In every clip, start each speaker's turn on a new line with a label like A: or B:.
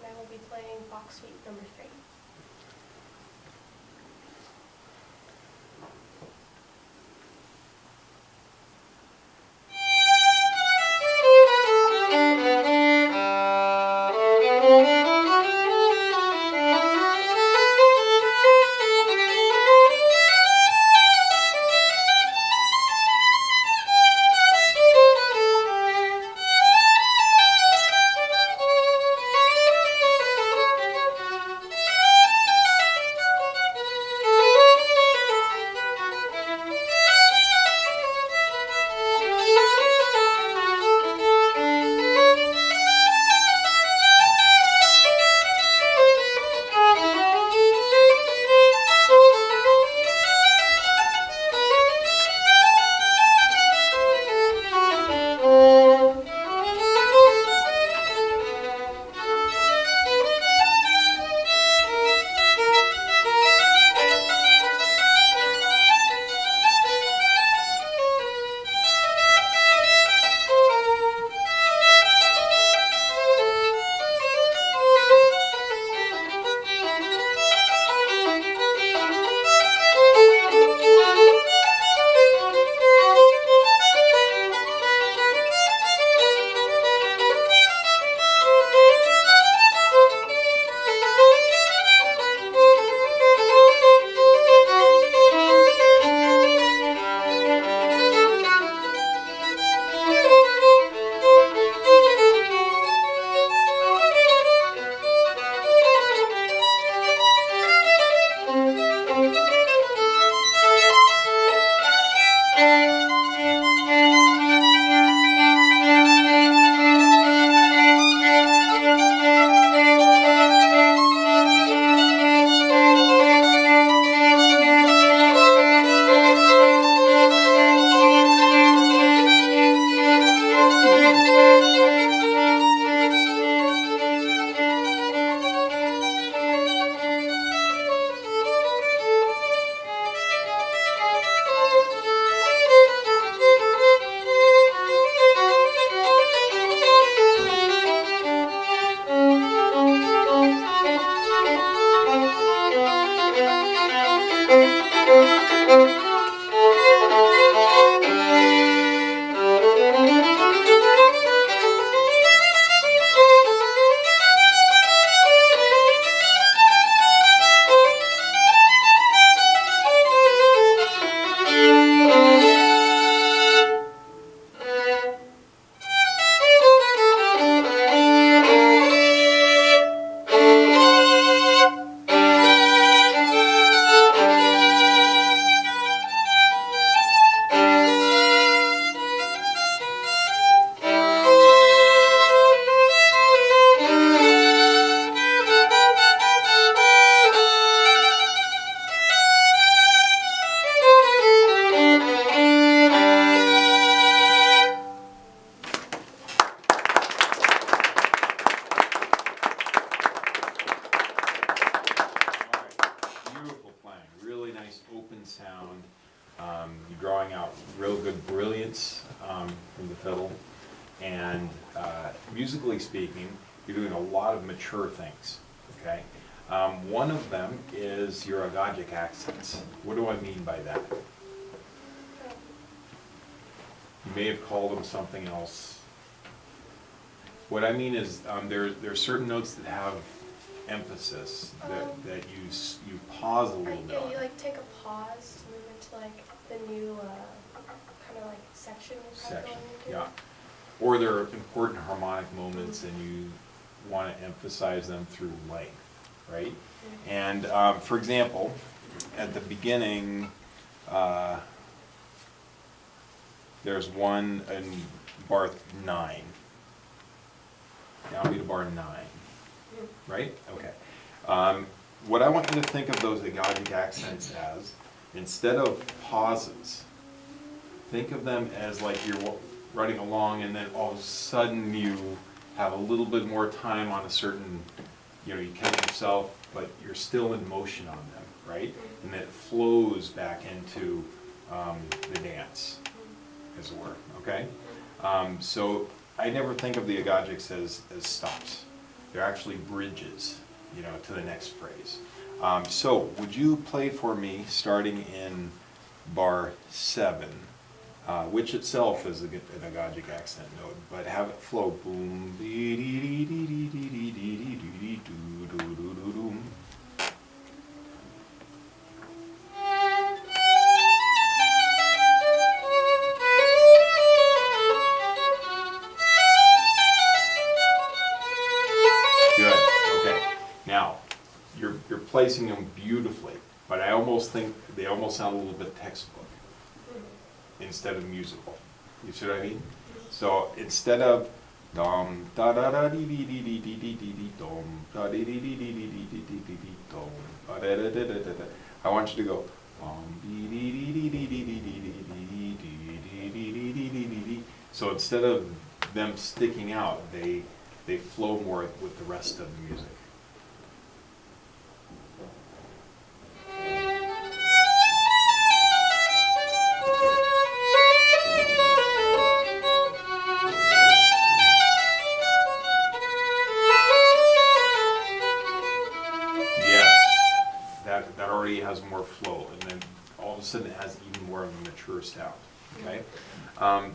A: and I will be playing Bach Suite No. 3.
B: Sound. You're drawing out real good brilliance from the fiddle, and musically speaking, you're doing a lot of mature things. Okay, one of them is your agogic accents. What do I mean by that? You may have called them something else. What I mean is there are certain notes that have emphasis that you pause a little bit
A: Yeah,
B: on.
A: you like take a pause to move into like the new kind of like section you're going into.
B: Yeah. Or there are important harmonic moments and you want to emphasize them through length, right? And for example, at the beginning, there's one in bar 9. Now I'll be to bar 9. Right? Okay. What I want you to think of those agogic accents as, instead of pauses, think of them as like you're running along and then all of a sudden you have a little bit more time on a certain, you catch yourself, but you're still in motion on them, right? And then it flows back into the dance, as it were, okay? So I never think of the agogics as stops. They're actually bridges, you know, to the next phrase. So would you play for me, starting in bar 7, which itself is an agogic accent note, but have it flow boom, dee dee dee dee dee dee dee dee dee dee doo doo doo doo doo. Good. Okay. Now, you're placing them beautifully, but I almost think they almost sound a little bit textbook instead of musical. You see what I mean? So instead of dum da da da dee dee dee dee dee dee dee dee dum da dee dee dee dee dee dee dee dee dee dee dum da da da da da da, I want you to go dee dee dee dee dee dee dee dee dee dee dee dee dee dee dee dee dee. So instead of them sticking out, they flow more with the rest of the music. That already has more flow, and then all of a sudden it has even more of a mature sound. Okay.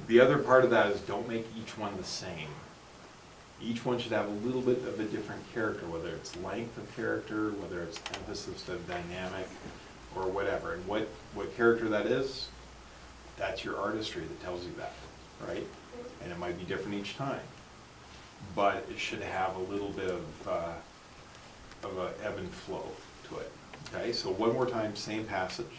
B: The other part of that is don't make each one the same. Each one should have a little bit of a different character, whether it's length of character, whether it's emphasis of dynamic, or whatever. And what character that is, that's your artistry that tells you that, right? And it might be different each time, but it should have a little bit of a ebb and flow to it. Okay, so one more time, same passage.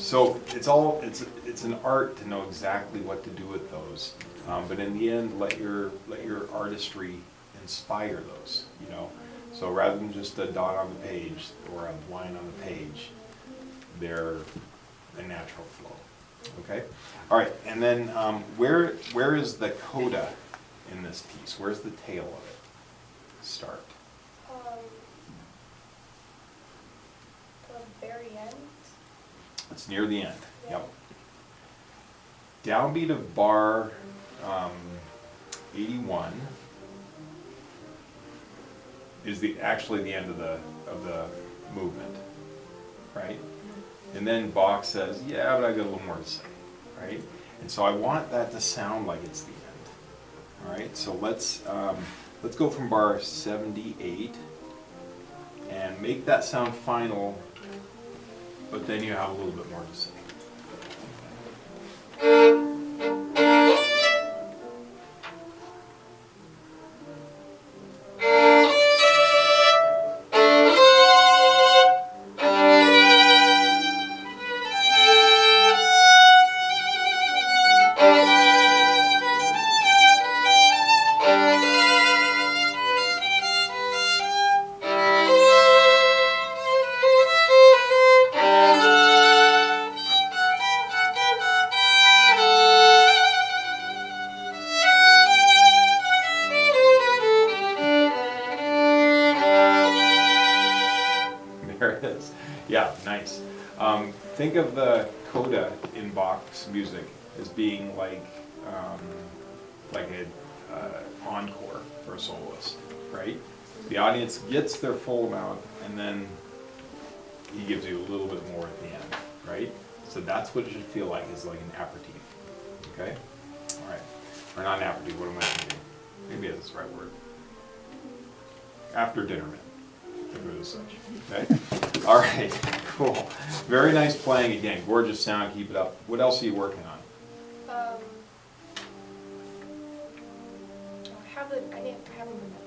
B: So it's an art to know exactly what to do with those, but in the end, let your artistry inspire those. You know, so rather than just a dot on the page or a line on the page, they're a natural flow. Okay, all right, and then where is the coda in this piece? Where's the tail of it? Start.
A: The very end.
B: It's near the end. Yep. Downbeat of bar 81 is actually the end of the movement, right? And then Bach says, "Yeah, but I got a little more to say," right? And so I want that to sound like it's the end. All right. So let's go from bar 78 and make that sound final. But then you have a little bit more to say. Yeah, nice. Think of the coda in Bach's music as being like an encore for a soloist, right? The audience gets their full amount, and then he gives you a little bit more at the end, right? So that's what it should feel like, is like an aperitif, okay? All right, or not an aperitif, what am I thinking? Maybe that's the right word. After dinner, man. Such. Okay. All right. Cool. Very nice playing again. Gorgeous sound. Keep it up. What else are you working on?
A: I have them in my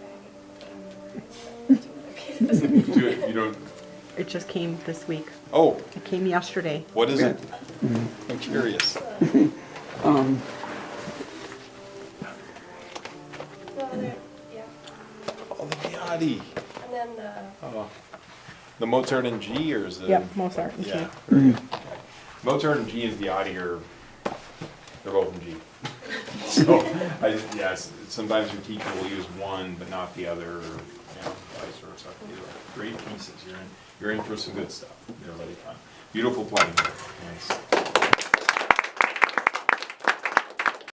A: bag.
B: You don't.
C: It just came this week.
B: Oh.
C: It came yesterday.
B: What is it? I'm curious.
A: Well, yeah.
B: Oh, the Viati.
A: And then the.
B: Oh. The Mozart in G, or is it?
C: Yep, Mozart in G.
B: Yeah. very good. Okay. Mozart in G and the Audier, they're both in G. So, yes, sometimes your teacher will use one but not the other, or, vice versa. These are great pieces. You're in for some good stuff. They're really fun. Beautiful playing. Nice.